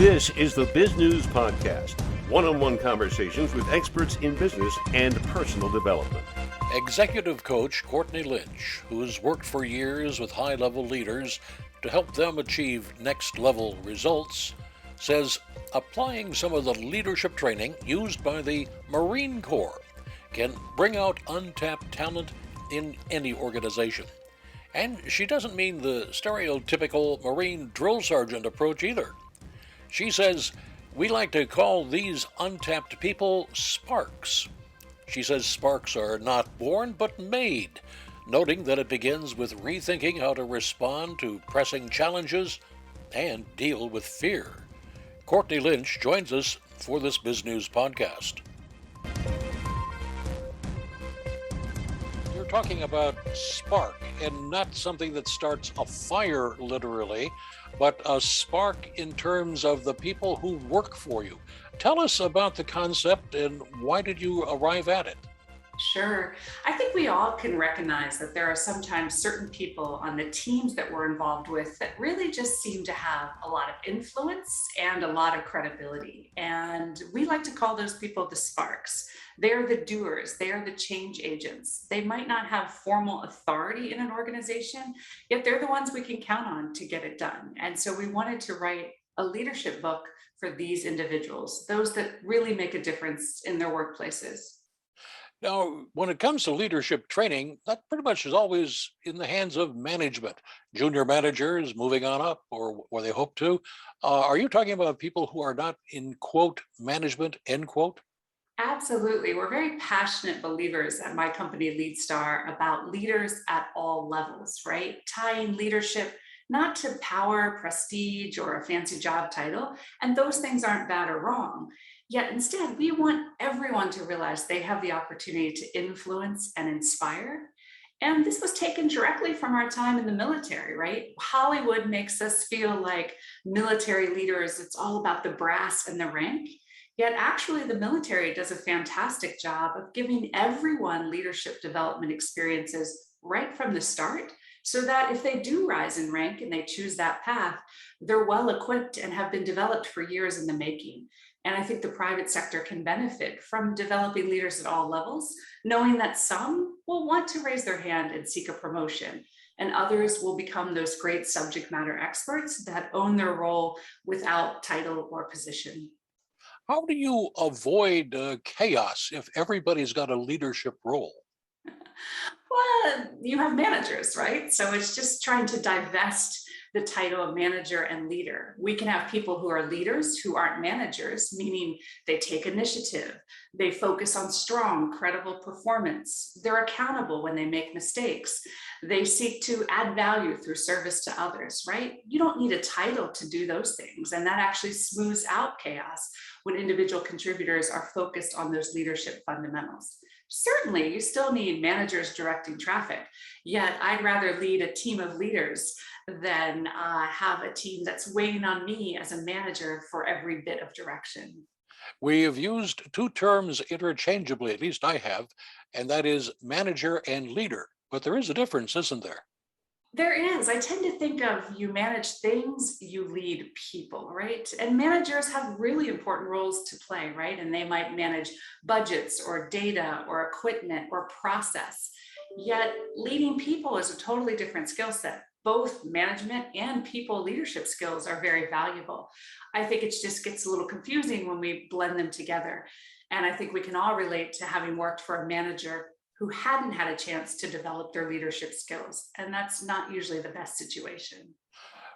This is the Bizgnus Podcast, one-on-one conversations with experts in business and personal development. Executive coach Courtney Lynch, who's worked for years with high-level leaders to help them achieve next-level results, says applying some of the leadership training used by the Marine Corps can bring out untapped talent in any organization. And she doesn't mean the stereotypical Marine drill sergeant approach either. She says, we like to call these untapped people sparks. She says sparks are not born but made, noting that it begins with rethinking how to respond to pressing challenges and deal with fear. Courtney Lynch joins us for this Bizgnus Podcast. You're talking about spark, and not something that starts a fire literally, but a spark in terms of the people who work for you. Tell us about the concept and why did you arrive at it? Sure. I think we all can recognize that there are sometimes certain people on the teams that we're involved with that really just seem to have a lot of influence and a lot of credibility. And we like to call those people the sparks. They're the doers. They're the change agents. They might not have formal authority in an organization, yet they're the ones we can count on to get it done. And so we wanted to write a leadership book for these individuals, those that really make a difference in their workplaces. Now, when it comes to leadership training, that pretty much is always in the hands of management. Junior managers moving on up, or they hope to. Are you talking about people who are not in, quote, management, end quote? Absolutely. We're very passionate believers at my company, LeadStar, about leaders at all levels, right? Tying leadership not to power, prestige, or a fancy job title. And those things aren't bad or wrong. Yet instead, we want everyone to realize they have the opportunity to influence and inspire. And this was taken directly from our time in the military, right? Hollywood makes us feel like military leaders, it's all about the brass and the rank. Yet actually the military does a fantastic job of giving everyone leadership development experiences right from the start, so that if they do rise in rank and they choose that path, they're well equipped and have been developed for years in the making. And I think the private sector can benefit from developing leaders at all levels, knowing that some will want to raise their hand and seek a promotion, and others will become those great subject matter experts that own their role without title or position. How do you avoid chaos if everybody's got a leadership role? Well, you have managers, right? So it's just trying to divest the title of manager and leader. We can have people who are leaders who aren't managers, meaning they take initiative, they focus on strong, credible performance, they're accountable when they make mistakes, they seek to add value through service to others, right? You don't need a title to do those things, and that actually smooths out chaos when individual contributors are focused on those leadership fundamentals. Certainly, you still need managers directing traffic, yet I'd rather lead a team of leaders than have a team that's waiting on me as a manager for every bit of direction. We have used two terms interchangeably, at least I have, and that is manager and leader. But there is a difference, isn't there? There is. I tend to think of you manage things, you lead people, right? And managers have really important roles to play, right? And they might manage budgets or data or equipment or process. Yet leading people is a totally different skill set. Both management and people leadership skills are very valuable. I think it just gets a little confusing when we blend them together. And I think we can all relate to having worked for a manager who hadn't had a chance to develop their leadership skills. And that's not usually the best situation.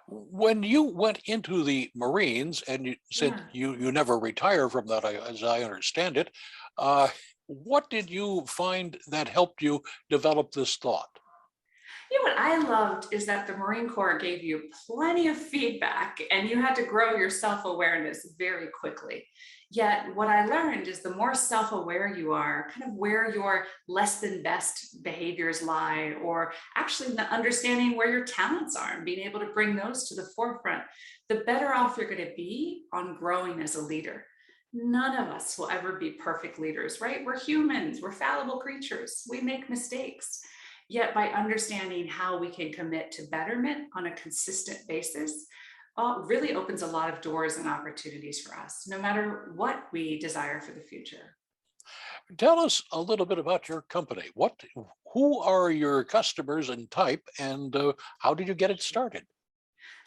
When you went into the Marines, and you said you never retire from that, as I understand it, what did you find that helped you develop this thought? You know, what I loved is that the Marine Corps gave you plenty of feedback and you had to grow your self-awareness very quickly. Yet what I learned is the more self-aware you are, kind of where your less than best behaviors lie, or actually the understanding where your talents are and being able to bring those to the forefront, the better off you're going to be on growing as a leader. None of us will ever be perfect leaders, right? We're humans, we're fallible creatures, we make mistakes. Yet by understanding how we can commit to betterment on a consistent basis, really opens a lot of doors and opportunities for us, no matter what we desire for the future. Tell us a little bit about your company. Who are your customers and type, and how did you get it started?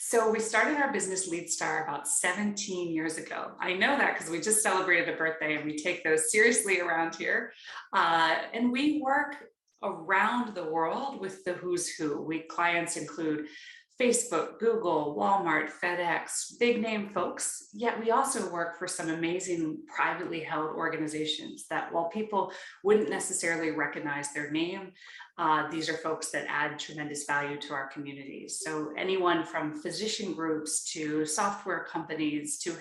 So we started our business Lead Star about 17 years ago. I know that because we just celebrated a birthday and we take those seriously around here. And we work around the world with the who's who. We clients include Facebook, Google, Walmart, FedEx, big name folks. Yet we also work for some amazing privately held organizations that, while people wouldn't necessarily recognize their name, these are folks that add tremendous value to our communities. So anyone from physician groups to software companies to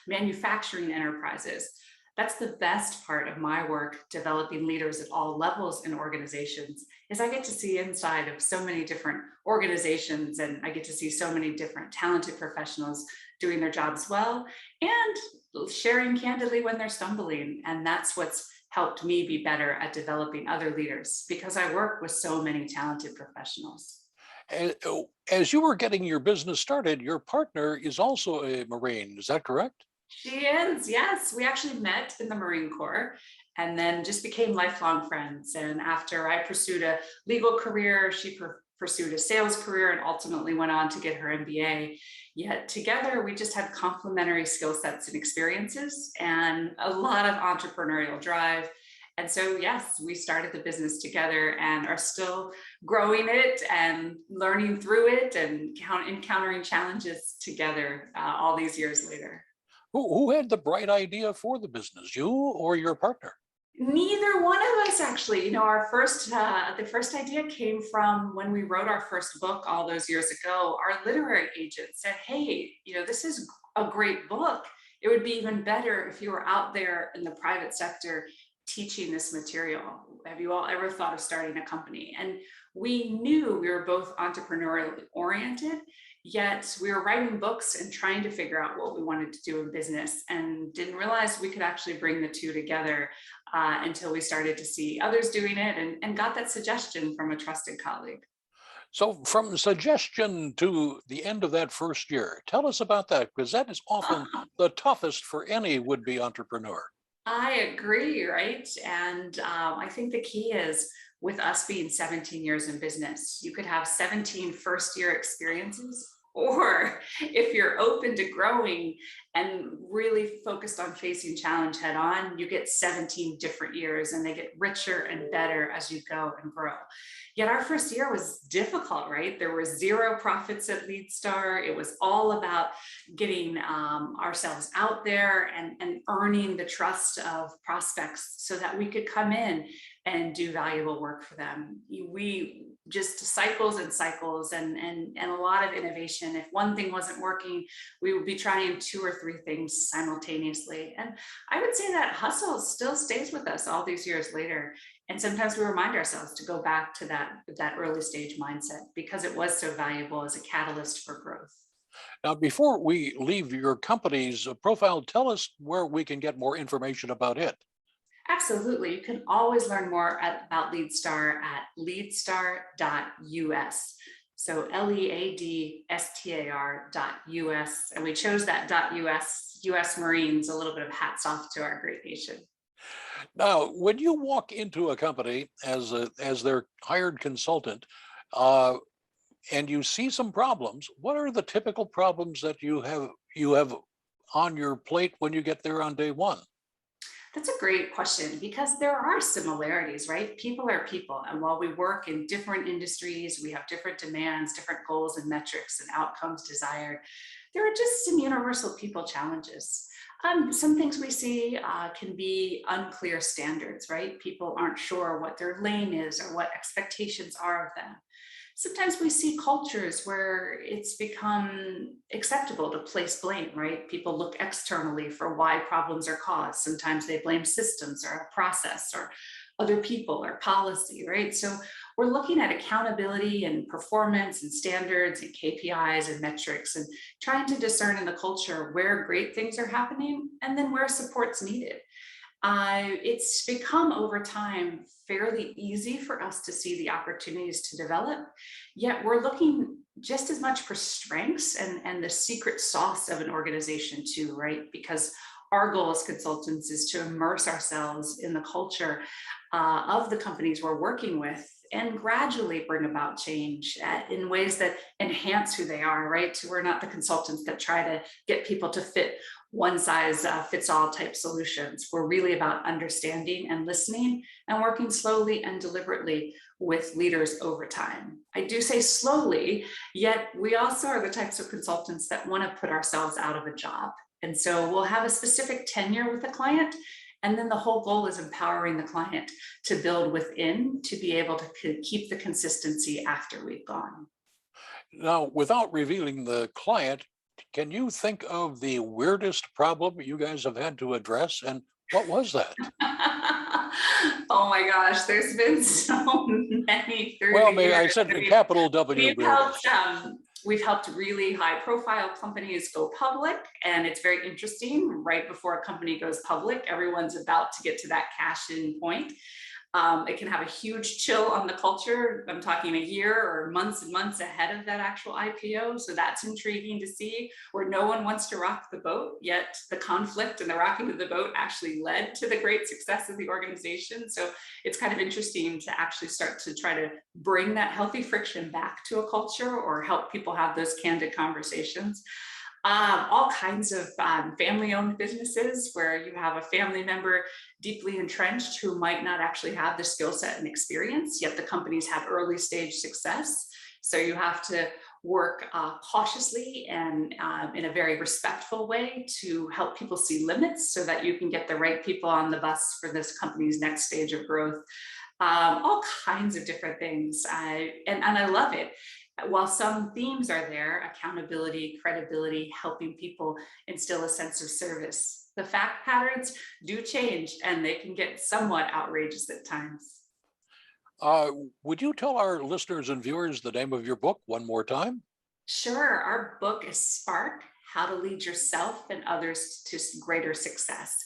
manufacturing enterprises. That's the best part of my work, developing leaders at all levels in organizations, is I get to see inside of so many different organizations, and I get to see so many different talented professionals doing their jobs well and sharing candidly when they're stumbling. And that's what's helped me be better at developing other leaders, because I work with so many talented professionals. As you were getting your business started, your partner is also a Marine. Is that correct? She is, yes. We actually met in the Marine Corps and then just became lifelong friends. And after I pursued a legal career, she pursued a sales career and ultimately went on to get her MBA. Yet together, we just had complementary skill sets and experiences and a lot of entrepreneurial drive. And so, yes, we started the business together and are still growing it and learning through it and encountering challenges together all these years later. Who had the bright idea for the business, you or your partner? Neither one of us actually. The first idea came from when we wrote our first book all those years ago. Our literary agent said, "Hey, this is a great book. It would be even better if you were out there in the private sector teaching this material. Have you all ever thought of starting a company?" And we knew we were both entrepreneurially oriented, yet we were writing books and trying to figure out what we wanted to do in business, and didn't realize we could actually bring the two together until we started to see others doing it, and got that suggestion from a trusted colleague. So, from suggestion to the end of that first year, tell us about that, because that is often the toughest for any would-be entrepreneur. I agree, right? And I think the key is, with us being 17 years in business, you could have 17 first year experiences, or if you're open to growing and really focused on facing challenge head on, you get 17 different years, and they get richer and better as you go and grow. Yet our first year was difficult, right? There were zero profits at LeadStar. It was all about getting ourselves out there and earning the trust of prospects so that we could come in and do valuable work for them. We just cycles and cycles and a lot of innovation. If one thing wasn't working, we would be trying two or three things simultaneously. And I would say that hustle still stays with us all these years later. And sometimes we remind ourselves to go back to that early stage mindset, because it was so valuable as a catalyst for growth. Now, before we leave your company's profile, tell us where we can get more information about it. Absolutely. You can always learn more about LeadStar at leadstar.us. So leadstar.us. And we chose that US Marines, a little bit of hats off to our great nation. Now, when you walk into a company as their hired consultant, and you see some problems, what are the typical problems that you have on your plate when you get there on day one? That's a great question, because there are similarities, right? People are people. And while we work in different industries, we have different demands, different goals and metrics and outcomes desired. There are just some universal people challenges. Some things we see can be unclear standards, right? People aren't sure what their lane is or what expectations are of them. Sometimes we see cultures where it's become acceptable to place blame, right? People look externally for why problems are caused. Sometimes they blame systems or a process or other people or policy, right? So we're looking at accountability and performance and standards and KPIs and metrics, and trying to discern in the culture where great things are happening and then where support's needed. It's become over time fairly easy for us to see the opportunities to develop, yet we're looking just as much for strengths and the secret sauce of an organization too, right? Because our goal as consultants is to immerse ourselves in the culture of the companies we're working with and gradually bring about change in ways that enhance who they are, right? So we're not the consultants that try to get people to fit one size fits all type solutions. We're really about understanding and listening and working slowly and deliberately with leaders over time. I do say slowly, yet we also are the types of consultants that want to put ourselves out of a job. And so we'll have a specific tenure with a client, and then the whole goal is empowering the client to build within to be able to keep the consistency after we've gone. Now, without revealing the client, can you think of the weirdest problem you guys have had to address? And what was that? Oh my gosh, there's been so many through Well, the maybe I years. said the capital W weirdest. We've helped really high profile companies go public, and it's very interesting. Right before a company goes public, everyone's about to get to that cash in point. It can have a huge chill on the culture. I'm talking a year or months and months ahead of that actual IPO. So that's intriguing to see, where no one wants to rock the boat, yet the conflict and the rocking of the boat actually led to the great success of the organization. So it's kind of interesting to actually start to try to bring that healthy friction back to a culture or help people have those candid conversations. All kinds of family-owned businesses where you have a family member deeply entrenched who might not actually have the skill set and experience, yet the company's had early stage success. So you have to work cautiously and in a very respectful way to help people see limits so that you can get the right people on the bus for this company's next stage of growth. All kinds of different things. And I love it. While some themes are there, accountability, credibility, helping people instill a sense of service, the fact patterns do change and they can get somewhat outrageous at times. Would you tell our listeners and viewers the name of your book one more time? Sure. Our book is Spark: How to Lead Yourself and Others to Greater Success.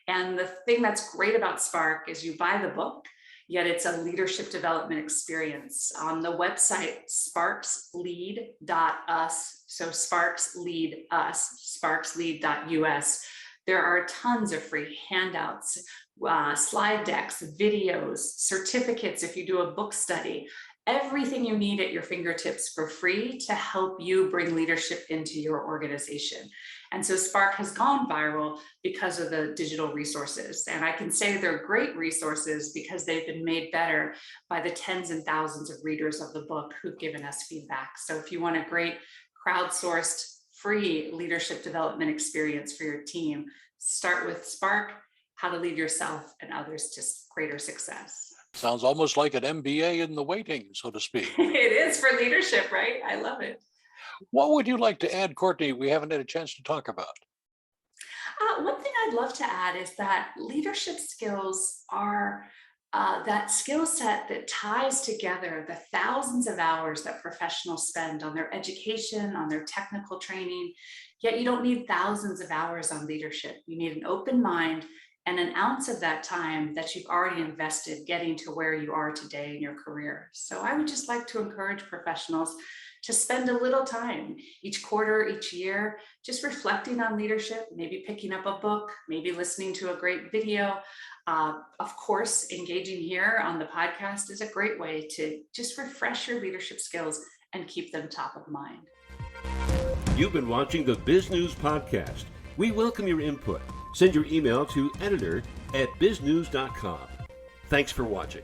And the thing that's great about Spark is you buy the book, yet it's a leadership development experience. On the website, sparkslead.us, so sparkslead.us, sparkslead.us, there are tons of free handouts, slide decks, videos, certificates if you do a book study, everything you need at your fingertips for free to help you bring leadership into your organization. And so Spark has gone viral because of the digital resources. And I can say they're great resources because they've been made better by the tens and thousands of readers of the book who've given us feedback. So if you want a great crowdsourced, free leadership development experience for your team, start with Spark: How to Lead Yourself and Others to Greater Success. Sounds almost like an MBA in the waiting, so to speak. It is for leadership, right? I love it. What would you like to add, Courtney, we haven't had a chance to talk about? One thing I'd love to add is that leadership skills are that skill set that ties together the thousands of hours that professionals spend on their education, on their technical training. Yet you don't need thousands of hours on leadership. You need an open mind and an ounce of that time that you've already invested getting to where you are today in your career. So I would just like to encourage professionals to spend a little time each quarter, each year, just reflecting on leadership, maybe picking up a book, maybe listening to a great video. Of course, engaging here on the podcast is a great way to just refresh your leadership skills and keep them top of mind. You've been watching the Bizgnus Podcast. We welcome your input. Send your email to editor@biznews.com. Thanks for watching.